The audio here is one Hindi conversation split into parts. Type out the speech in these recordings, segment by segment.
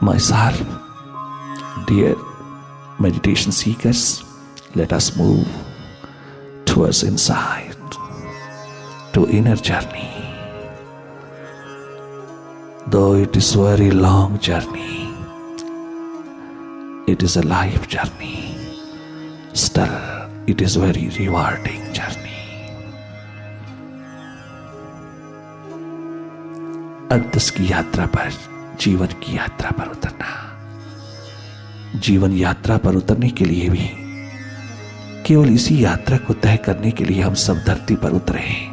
myself, dear meditation seekers, let us move towards inside to inner journey. Though it is a very long journey, it is a life journey, still it is a very rewarding journey. अंतस की यात्रा पर, जीवन की यात्रा पर उतरना। जीवन यात्रा पर उतरने के लिए भी केवल इसी यात्रा को तय करने के लिए हम सब धरती पर उतरे हैं,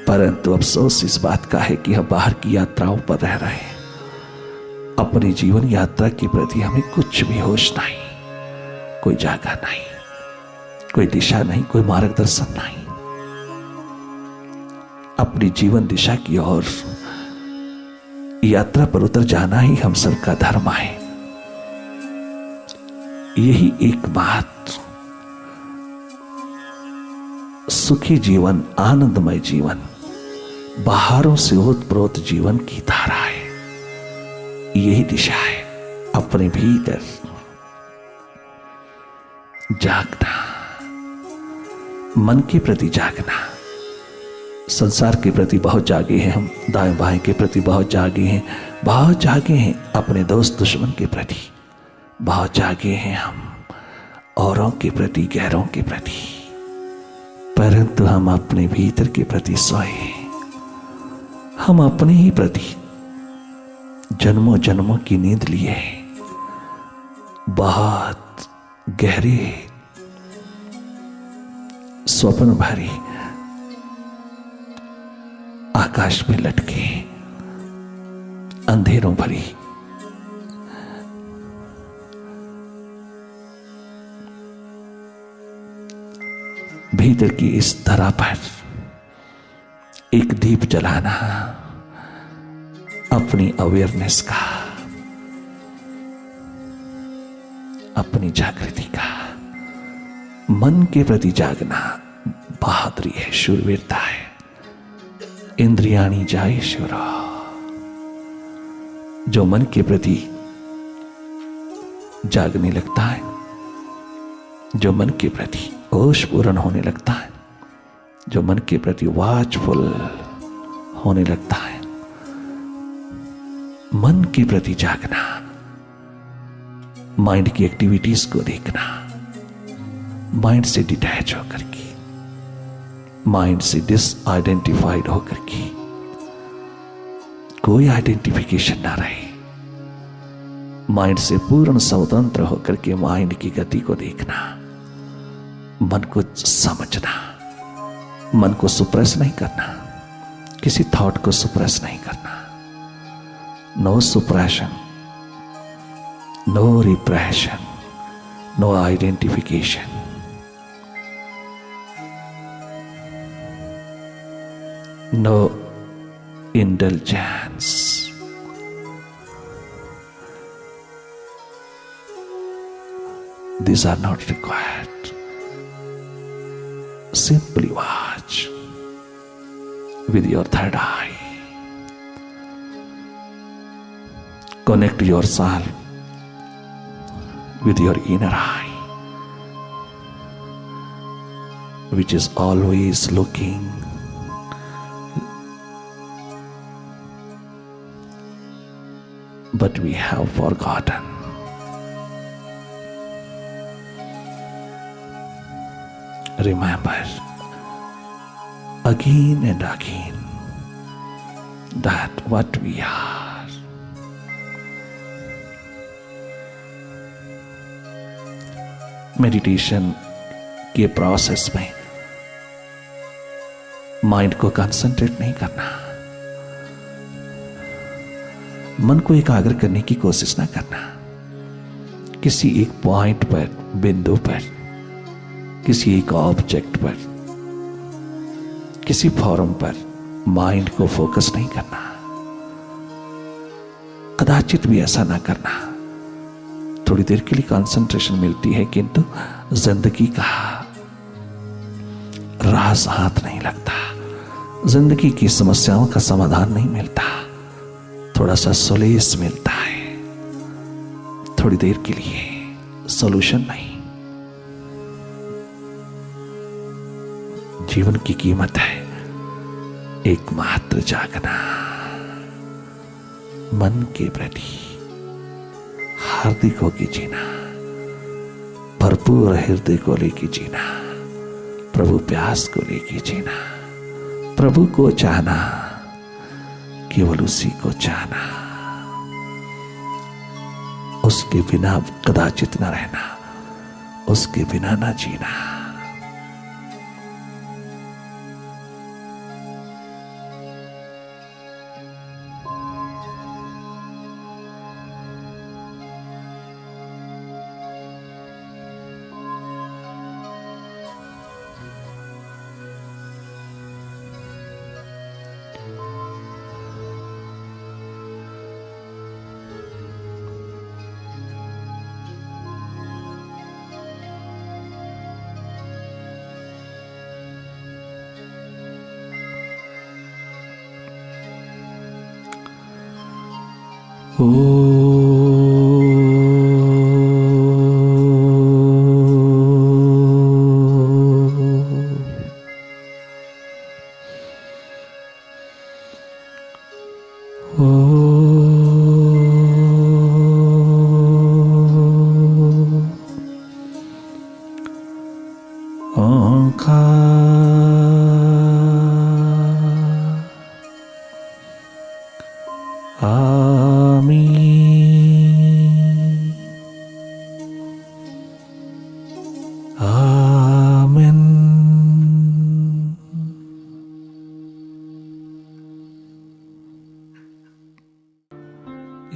परंतु अफसोस इस बात का है कि हम बाहर की यात्राओं पर रह रहे हैं। अपनी जीवन यात्रा के प्रति हमें कुछ भी होश नहीं, कोई जागा नहीं, कोई दिशा नहीं, कोई मार्गदर्शन नहीं। अपनी जीवन दिशा की ओर यात्रा पर उतर जाना ही हम सबका धर्म है। यही एकमात्र सुखी जीवन, आनंदमय जीवन, बाहरों से ओतप्रोत जीवन की धारा है। यही दिशा है अपने भीतर जागना, मन के प्रति जागना। संसार के प्रति बहुत जागे हैं हम, दाएं बाएं के प्रति बहुत जागे हैं, बहुत जागे हैं अपने दोस्त दुश्मन के प्रति, बहुत जागे हैं हम औरों के प्रति, गैरों के प्रति, परंतु हम अपने भीतर के प्रति सोए। हम अपने ही प्रति जन्मों जन्मों की नींद लिए, बहुत गहरे स्वप्न भरी आकाश में लटके अंधेरों भरी भीतर की इस धरा पर एक दीप जलाना, अपनी अवेयरनेस का, अपनी जागृति का, मन के प्रति जागना बहादुरी है, शूरवीरता है। इंद्रियाणी जाए शूरा। जो मन के प्रति जागने लगता है, जो मन के प्रति होश पूर्ण होने लगता है, जो मन के प्रति वाचफुल होने लगता है, मन के प्रति जागना, माइंड की एक्टिविटीज को देखना, माइंड से डिटैच होकर के, माइंड से डिसआइडेंटिफाइड होकर के, कोई आइडेंटिफिकेशन ना रहे, माइंड से पूर्ण स्वतंत्र होकर के माइंड की गति को देखना, मन को समझना, मन को सुप्रेस नहीं करना, किसी थॉट को सुप्रेस नहीं करना। No suppression, no repression, no identification. No indulgence. These are not required. Simply watch with your third eye. Connect yourself with your inner eye, which is always looking, but we have forgotten. Remember again and again that what we are. Meditation के प्रोसेस में माइंड को कंसंट्रेट नहीं करना, मन को एकाग्र करने की कोशिश ना करना, किसी एक पॉइंट पर, बिंदु पर, किसी एक ऑब्जेक्ट पर, किसी फॉर्म पर माइंड को फोकस नहीं करना, कदाचित भी ऐसा ना करना। थोड़ी देर के लिए कंसंट्रेशन मिलती है, किंतु जिंदगी का राज हाथ नहीं लगता, जिंदगी की समस्याओं का समाधान नहीं मिलता। थोड़ा सा सोलेस मिलता है, थोड़ी देर के लिए, सॉल्यूशन नहीं। जीवन की कीमत है एकमात्र जागना, मन के प्रति हार्दिक होके जीना, भरपूर हृदय को लेके जीना, प्रभु प्यास को लेके जीना, प्रभु को चाहना, केवल उसी को चाहना, उसके बिना कदाचित न रहना, उसके बिना न जीना।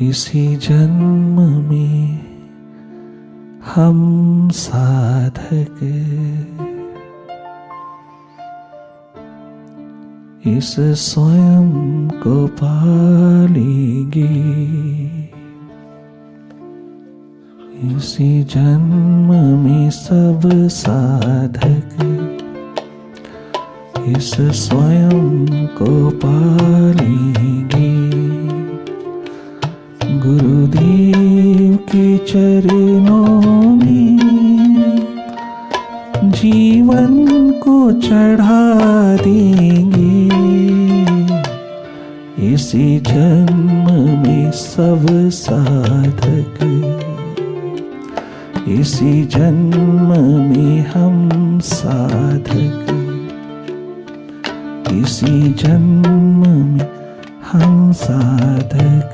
इसी जन्म में हम साधक इस स्वयं को पालेंगे। इसी जन्म में सब साधक इस स्वयं को पालेंगे। गुरुदेव के चरणों में जीवन को चढ़ा देंगे। इसी जन्म में सब साधक इसी जन्म में हम साधक इसी जन्म में हम साधक।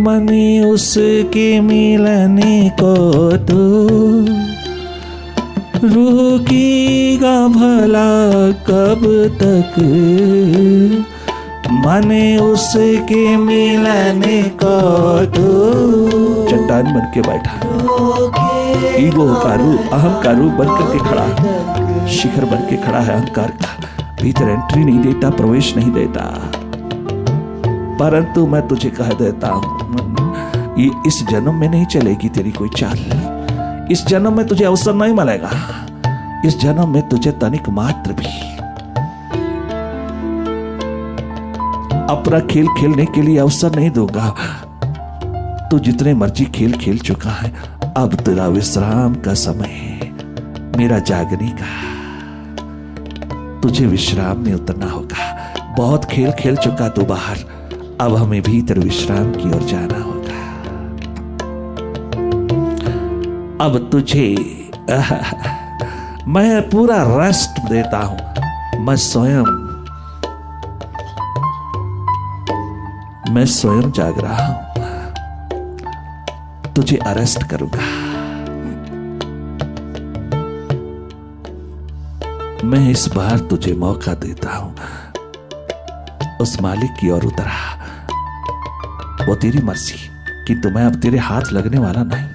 मने उसके मिलने को तो रुकेगा भला कब तक। मने उसके मिलने को तो चट्टान बन के बैठा, ईगो का रूप अहंकार रूप बन करके खड़ा, शिखर बन के खड़ा है अहंकार का। भीतर एंट्री नहीं देता, प्रवेश नहीं देता। परंतु मैं तुझे कह देता हूं, ये इस जन्म में नहीं चलेगी तेरी कोई चाल। इस जन्म में तुझे अवसर नहीं मिलेगा। इस जन्म में तुझे तनिक मात्र भी अपना खेल खेलने के लिए अवसर नहीं दूंगा। तू जितने मर्जी खेल खेल चुका है, अब तेरा विश्राम का समय है, मेरा जागने का। तुझे विश्राम में उतरना होगा। बहुत खेल खेल चुका तू बाहर, अब हमें भीतर विश्राम की ओर जाना होगा। अब तुझे मैं पूरा रेस्ट देता हूं। मैं स्वयं जाग रहा हूं, तुझे अरेस्ट करूंगा। मैं इस बार तुझे मौका देता हूं। उस मालिक की ओर उतरा, वो तेरी मर्जी, किंतु मैं अब तेरे हाथ लगने वाला नहीं।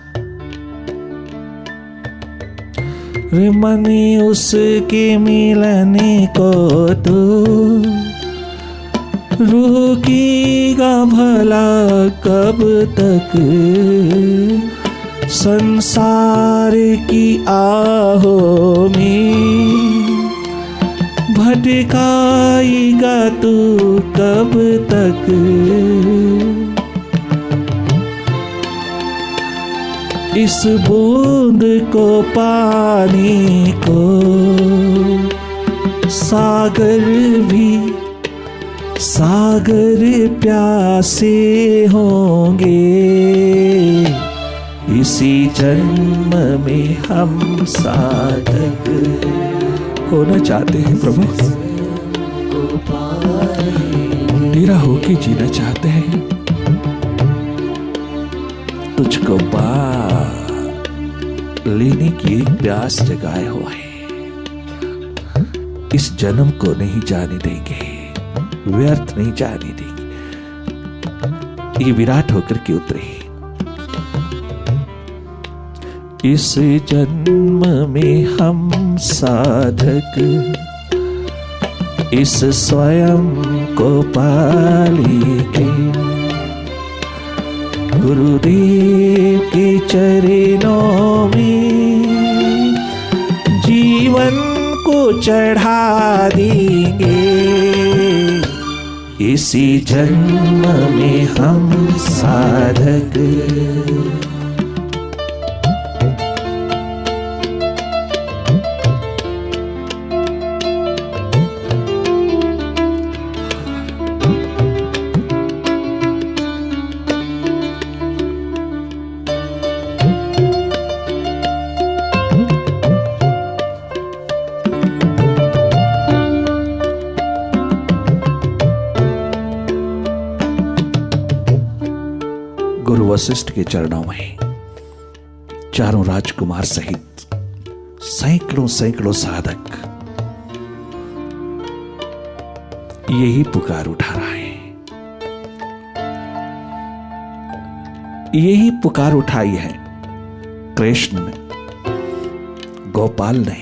रे मनी उसके मिलने को तो रुकेगा भला कब तक, संसार की आहों में भटकाएगा तू कब तक। इस बूंद को पाने को सागर प्यासे होंगे, इसी जन्म में हम साधक होना चाहते हैं प्रभु, तेरा होके जीना चाहते हैं, तुझको पा लेने की एक प्यास जगाए हुए, इस जन्म को नहीं जाने देंगे, व्यर्थ नहीं जाने देंगे। ये विराट होकर के उतरे, इस जन्म में हम साधक इस स्वयं को पालेंगे, गुरुदेव के चरणों में जीवन को चढ़ा देंगे, इसी जन्म में हम साधक। गुरु वशिष्ठ के चरणों में चारों राजकुमार सहित सैकड़ों सैकड़ों साधक यही पुकार उठा रहा है, यही पुकार उठाई है कृष्ण ने, गोपाल ने,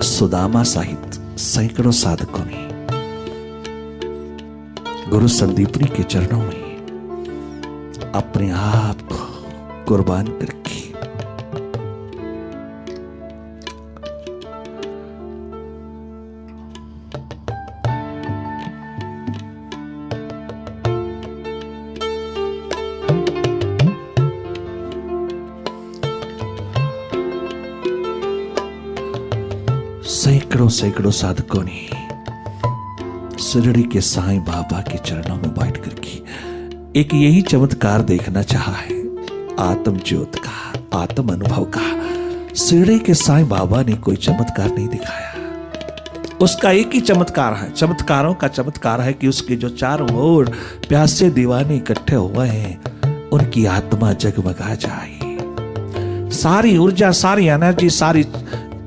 सुदामा सहित सैकड़ों साधकों ने गुरु संदीपनी के चरणों में अपने आप को कुर्बान करके सैकड़ों सैकड़ों साधकों ने शिरडी के साईं बाबा के चरणों में बैठ करके एक यही चमत्कार देखना चाहा है, आत्म ज्योत का, आत्म अनुभव का। शिरडी के साईं बाबा ने कोई चमत्कार नहीं दिखाया, उसका एक ही चमत्कार है, चमत्कारों का चमत्कार है कि उसके जो चारों ओर प्यासे दीवाने इकट्ठे हुए हैं उनकी आत्मा जगमगा जाए, सारी ऊर्जा, सारी एनर्जी, सारी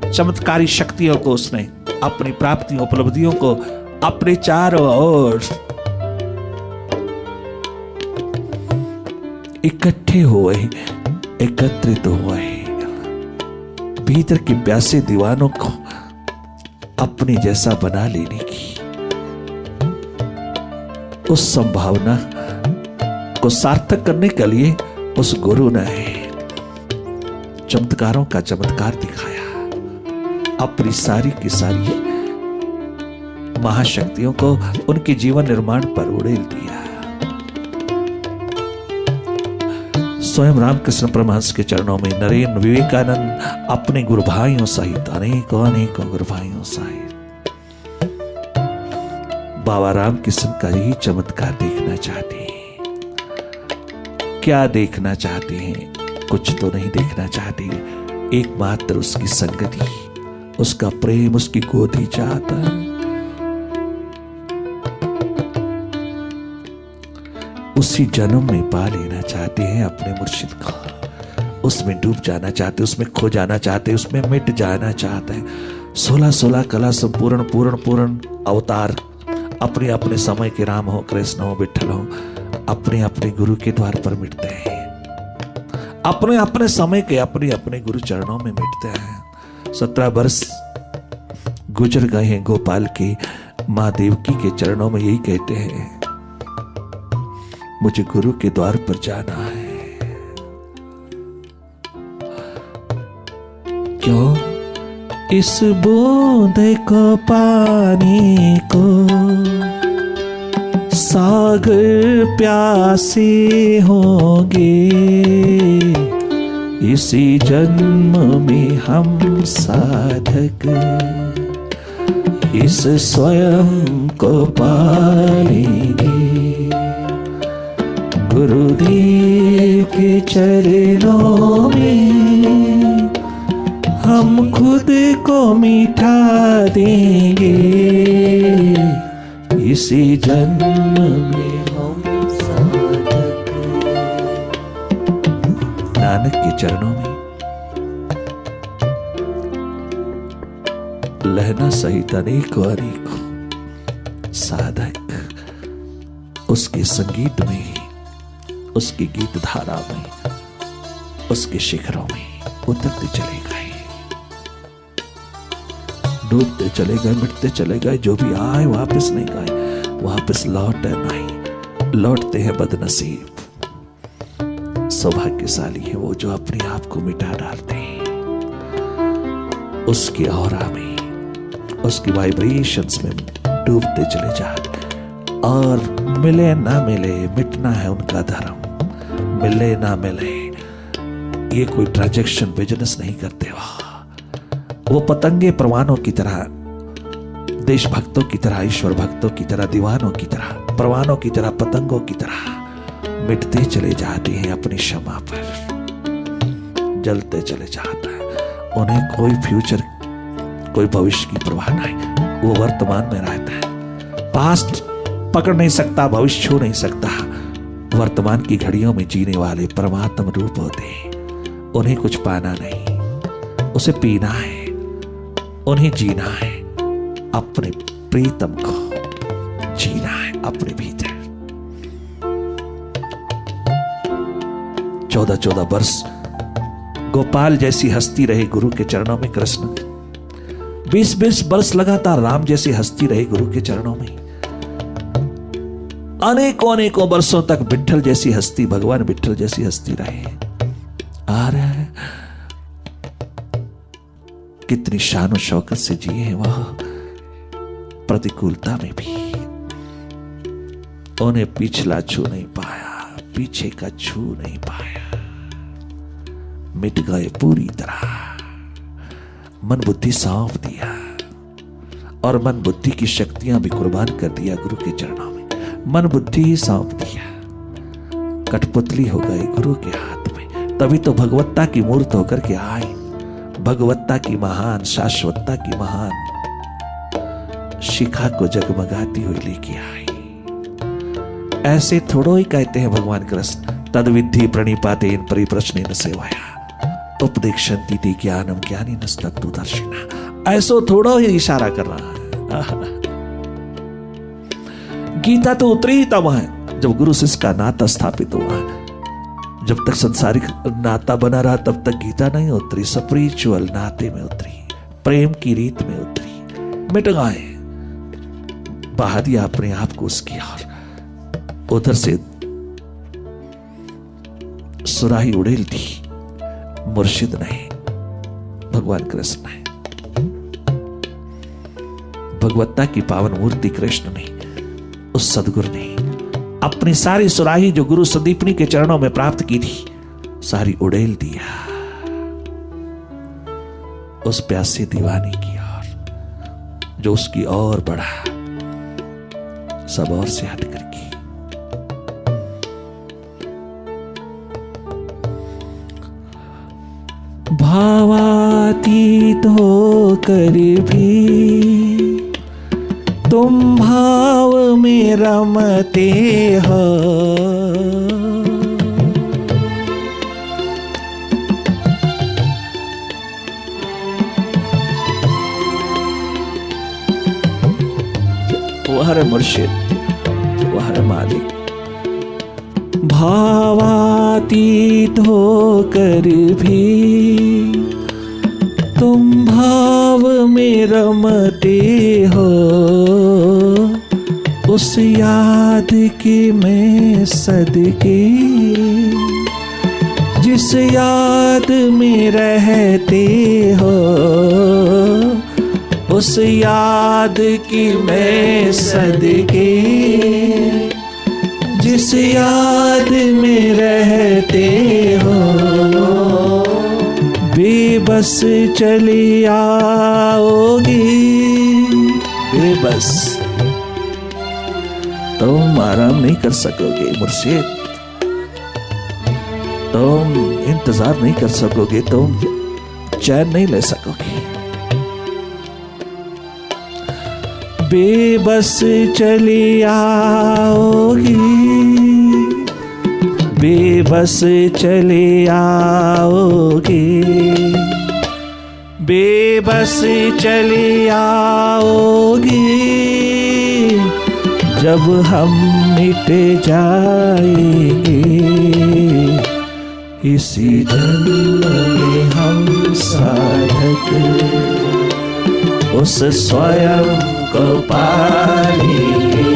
चमत्कारी शक्तियों को उसने, अपनी प्राप्तियों, उपलब्धियों को अपने चारों ओर इकट्ठे हुए, एकत्रित हुए, भीतर के प्यासे दीवानों को अपने जैसा बना लेने की उस संभावना को सार्थक करने के लिए उस गुरु ने चमत्कारों का चमत्कार दिखाया, अपनी सारी की सारी महाशक्तियों को उनके जीवन निर्माण पर उड़ेल दिया। स्वयं रामकृष्ण परमहंस के चरणों में नरेंद्र विवेकानंद अपने गुरु भाइयों सहित अनेकों अनेकों गुरु भाइयों सहित बाबा रामकृष्ण का यही चमत्कार देखना चाहते हैं। क्या देखना चाहते हैं? कुछ तो नहीं देखना चाहते, एकमात्र उसकी संगति, उसका प्रेम, उसकी गोदी चाहता है। उसी जन्म में पा लेना चाहते हैं अपने मुर्शिद को, उसमें डूब जाना चाहते, उसमें खो जाना चाहते, उसमें मिट जाना चाहते हैं। 16 कला संपूर्ण पूर्ण पूर्ण अवतार अपने अपने समय के राम हो, कृष्ण हो, विठ्ठल हो, अपने अपने गुरु के द्वार पर मिटते हैं, अपने अपने समय के अपने अपने गुरु चरणों में मिटते हैं। 17 वर्ष गुजर गए हैं गोपाल के मां देवकी के चरणों में, यही कहते हैं मुझे गुरु के द्वार पर जाना है। क्यों? इस बूंद को पाने को सागर प्यासे होंगे, इसी जन्म में हम साधक इस स्वयं को पालेंगे। गुरुदेव के चरणों में हम खुद को मिटा देंगे, इसी जन्म में हम साधक। नानक के चरणों में लहना सहित अनेकों अनेकों साधक उसके संगीत में, उसकी गीत धारा में, उसके शिखरों में उतरते चले गए, डूबते चले गए, मिटते चले गए। जो भी आए वापस नहीं गए, वापस लौटे नहीं। लौटते हैं बदनसीब, सौभाग्यशाली है वो जो अपने आप को मिटा डालते हैं। उसकी ऑरा में, उसकी वाइब्रेशंस में डूबते चले जाते। और मिले ना मिले, मिटना है उनका धर्म। मिले ना मिले, ये कोई ट्रांजैक्शन बिजनेस नहीं करते। वो पतंगे परवानों की तरह, देशभक्तों की तरह, ईश्वर भक्तों की तरह, दीवानों की तरह, परवानों की तरह, पतंगों की तरह मिटते चले जाते हैं अपनी क्षमा पर, जलते चले जाता है। उन्हें कोई फ्यूचर, कोई भविष्य की परवाह नहीं। वो वर्तमान में रहता है। पास्ट पकड़ नहीं सकता, भविष्य छू नहीं सकता। वर्तमान की घड़ियों में जीने वाले परमात्म रूप होते हैं। उन्हें कुछ पाना नहीं, उसे पीना है, उन्हें जीना है, अपने प्रीतम को जीना है अपने भीतर। 14 वर्ष गोपाल जैसी हस्ती रहे गुरु के चरणों में कृष्ण। 20 वर्ष लगातार राम जैसी हस्ती रहे गुरु के चरणों में। अनेकों वर्षों तक विट्ठल जैसी हस्ती, भगवान विट्ठल जैसी हस्ती रहे। आ रहा है, कितनी शान और शौकत से जिए हैं वह, प्रतिकूलता में भी। उन्हें पिछला छू नहीं पाया, पीछे का छू नहीं पाया। मिट गए पूरी तरह। मन बुद्धि सौंप दिया और मन बुद्धि की शक्तियां भी कुर्बान कर दिया गुरु के चरणों में। मन बुद्धि ही सौंप दिया, कठपुतली हो गई गुरु के हाथ में। तभी तो भगवत्ता की मूर्त होकर के आई, भगवत्ता की महान, शाश्वतता की महान शिखा को जगमगाती हुई लेके आई। ऐसे थोड़ो ही कहते हैं भगवान कृष्ण, तद विद्धि प्रणिपातेन परिप्रश्नेन सेवया उपदेक्षन्ति ते ज्ञानम ज्ञानिनस्तत्तु दर्शिना। ऐसो थोड़ो ही इशारा कर रहा है। गीता तो उतरी ही तब है जब गुरु शिष्य का नाता स्थापित हुआ। जब तक संसारिक नाता बना रहा तब तक गीता नहीं उतरी। स्पिरिचुअल नाते में उतरी, प्रेम की रीत में उतरी। मिट गए, बहा दिया अपने आप को उसकी ओर। उधर से सुराही उड़ेल दी मुर्शिद ने, भगवान कृष्ण ने, भगवत्ता की पावन मूर्ति कृष्ण ने, उस सदगुरु ने अपनी सारी सुराही जो गुरु संदीपनी के चरणों में प्राप्त की थी, सारी उड़ेल दिया उस प्यासे दीवाने की ओर जो उसकी ओर बढ़ा, सब और से हट करके। भावातीत होकर भी तुम भाव में रमते हो, वह है मुर्शिद, वह है मालिक, भावातीत होकर भी तुम भाव में रमते हो, उस याद के मैं सदके जिस याद में रहते हो, उस याद की मैं सदके जिस याद में रहते हो, बेबस चली आओगी। बेबस तुम आराम नहीं कर सकोगे मुर्शिद, तुम इंतजार नहीं कर सकोगे, तुम चैन नहीं ले सकोगे। बेबस चली आओगी, बेबस चली आओगी, बेबस चली आओगी, जब हम मिट जाएंगे इसी जन्म में हम साधक उस स्वयं को पाएंगे।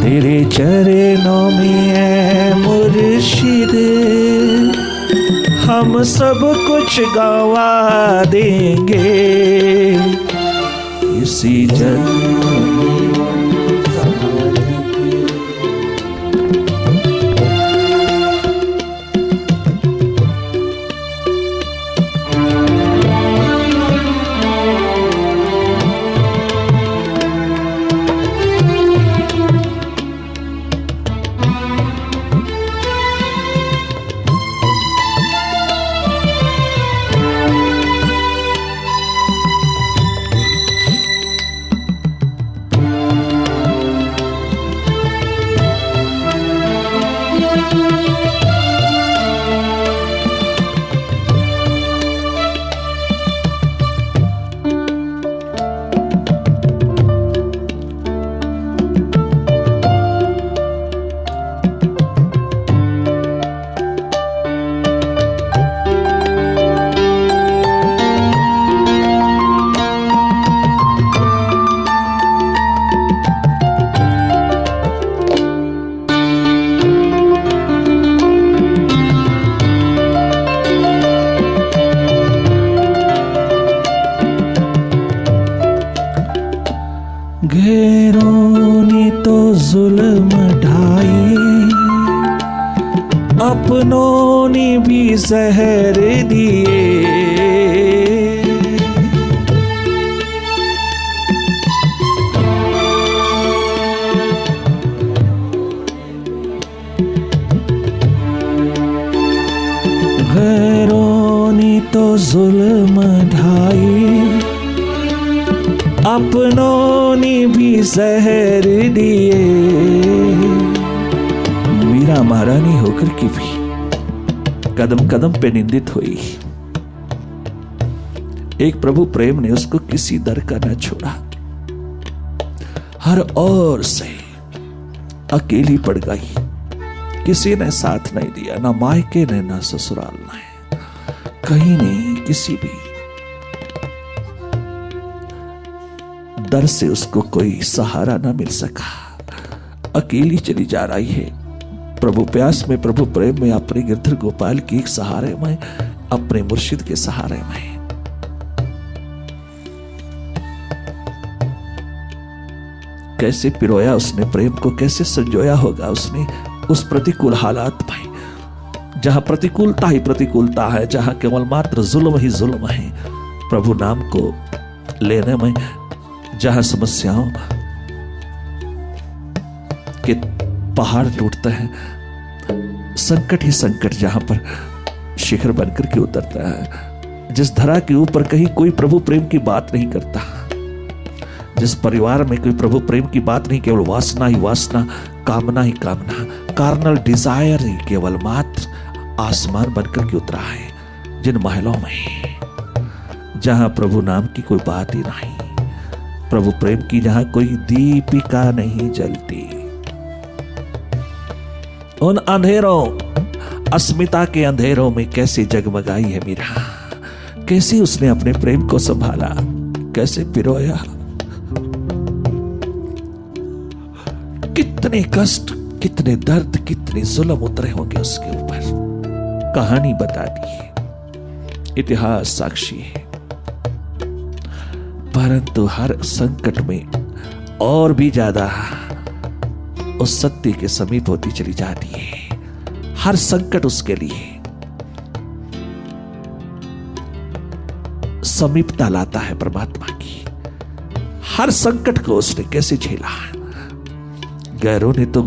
तेरे चरणों में है मुर्शिद, हम सब कुछ गवा देंगे इसी जन्म में। गैरों ने तो जुल्म ढाए, अपनों ने भी जहर दिए। गैरों ने तो जुल्म ढाए, अपनों ने भी जहर दिए। मीरा महारानी होकर के भी कदम कदम पे निंदित हुई। एक प्रभु प्रेम ने उसको किसी दर का न छोड़ा, हर ओर से अकेली पड़ गई। किसी ने साथ नहीं दिया, ना मायके ने ना ससुराल ने, कहीं नहीं, किसी भी दर से उसको कोई सहारा ना मिल सका। अकेली चली जा रही है, प्रभु प्यास में, प्रभु प्रेम में, अपने गिरधर गोपाल की एक सहारे में, अपने मुर्शिद के सहारे में। कैसे पिरोया उसने प्रेम को, कैसे संजोया होगा उसने उस प्रतिकूल हालात में, जहां प्रतिकूलता ही प्रतिकूलता है, जहां केवल मात्र जुल्म ही जुल्म है। प्रभु नाम को लेने में जहां समस्याओं के पहाड़ टूटते हैं, संकट ही संकट जहां पर शिखर बनकर के उतरता है, जिस धरा के ऊपर कहीं कोई प्रभु प्रेम की बात नहीं करता, जिस परिवार में कोई प्रभु प्रेम की बात नहीं, केवल वासना ही वासना, कामना ही कामना, कार्नल डिजायर ही केवल मात्र आसमान बनकर के उतरा है। जिन महलों में जहां प्रभु नाम की कोई बात ही नहीं, प्रभु प्रेम की जहां कोई दीपिका नहीं जलती, उन अंधेरों, अस्मिता के अंधेरों में कैसे जगमगाई है मीरा, कैसे उसने अपने प्रेम को संभाला, कैसे पिरोया। कितने कष्ट, कितने दर्द, कितने जुल्म उतरे होंगे उसके ऊपर। कहानी बता दी है, इतिहास साक्षी है। परंतु हर संकट में और भी ज्यादा उस सत्य के समीप होती चली जाती है। हर संकट उसके लिए समीपता लाता है परमात्मा की। हर संकट को उसने कैसे झेला। गैरों ने तो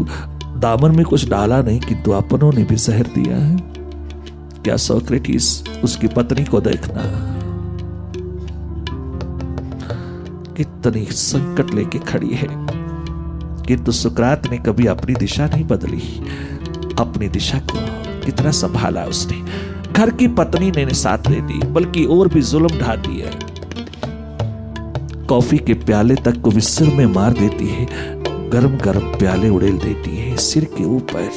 दामन में कुछ डाला नहीं, किंतु अपनों ने भी जहर दिया है। क्या सोक्रेटिस, उसकी पत्नी को देखना, कितनी संकट लेके खड़ी है, किंतु सुकरात ने कभी अपनी दिशा नहीं बदली। अपनी दिशा को कितना संभाला उसने। घर की पत्नी ने साथ ले दी, बल्कि और भी जुल्म ढा दिया। कॉफी के प्याले तक को भी सिर में मार देती है, गरम गरम प्याले उड़ेल देती है, सिर के ऊपर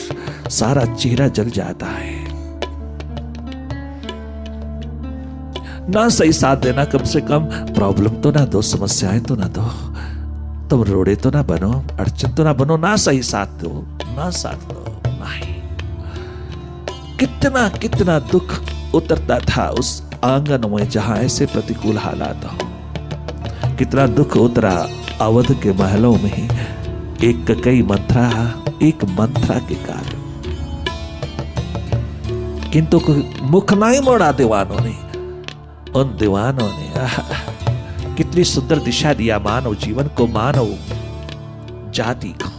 सारा चेहरा जल जाता है। ना सही साथ देना, कम से कम प्रॉब्लम तो ना दो, समस्याएं तो ना दो, तुम रोड़े तो ना बनो, अड़चन तो ना बनो, ना सही साथ दो, ना साथ दो। नहीं, कितना कितना दुख उतरता था उस आंगन में जहां ऐसे प्रतिकूल हालात हो। कितना दुख उतरा अवध के महलों में एक कई मंत्रा के कारण। किंतु मुख नहीं मोड़ा दीवानों ने। उन दीवानों ने कितनी सुंदर दिशा दिया मानव जीवन को, मानव जाति को,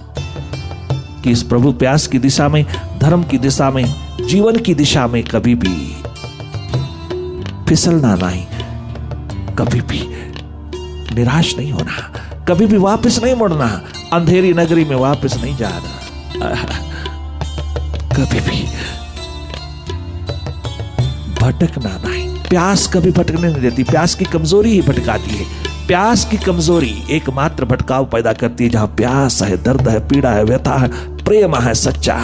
कि इस प्रभु प्यास की दिशा में, धर्म की दिशा में, जीवन की दिशा में कभी भी फिसलना नहीं, कभी भी निराश नहीं होना, कभी भी वापस नहीं मुड़ना, अंधेरी नगरी में वापस नहीं जाना, कभी भी भटकना नहीं। प्यास कभी भटकने नहीं देती, प्यास की कमजोरी ही भटकाती है। प्यास की कमजोरी एकमात्र भटकाव पैदा करती है। जहां प्यास है, दर्द है, पीड़ा है, व्यथा है, प्रेम है सच्चा,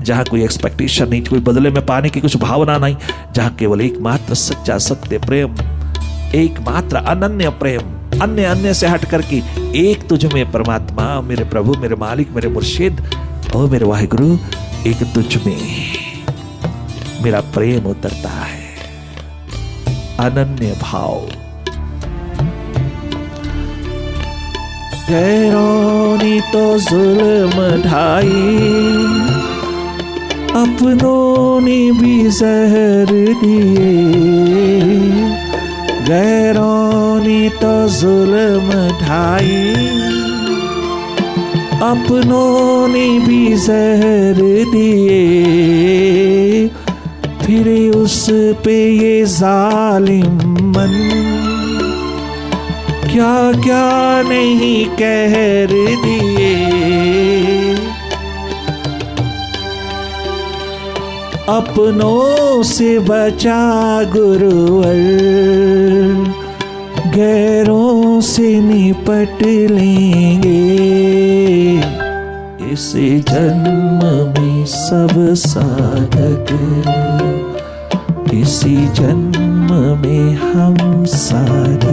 जहां कोई एक्सपेक्टेशन नहीं, कोई बदले में पाने की कुछ भावना नहीं, जहां केवल एकमात्र सच्चा सत्य प्रेम, एकमात्र अनन्य प्रेम, अन्य अन्य से हट करके एक तुझ में परमात्मा, मेरे प्रभु, मेरे मालिक, मेरे मुर्शिद, ओ मेरे वाहिगुरु, एक तुझ में मेरा प्रेम उतरता है, अनन्य भाव। गैरों ने तो जुल्म ढाई, अपनों ने भी जहर दिए। गैरों ने तो जुल्म ढाई, अपनों ने भी जहर दिए। फिर उस पे ये जालिम मन क्या क्या नहीं कहर दिए। अपनों से बचा गुरुवर, गैरों से निपट लेंगे। इस जन्म में सब साधक, इसी जन्म में हम साधक।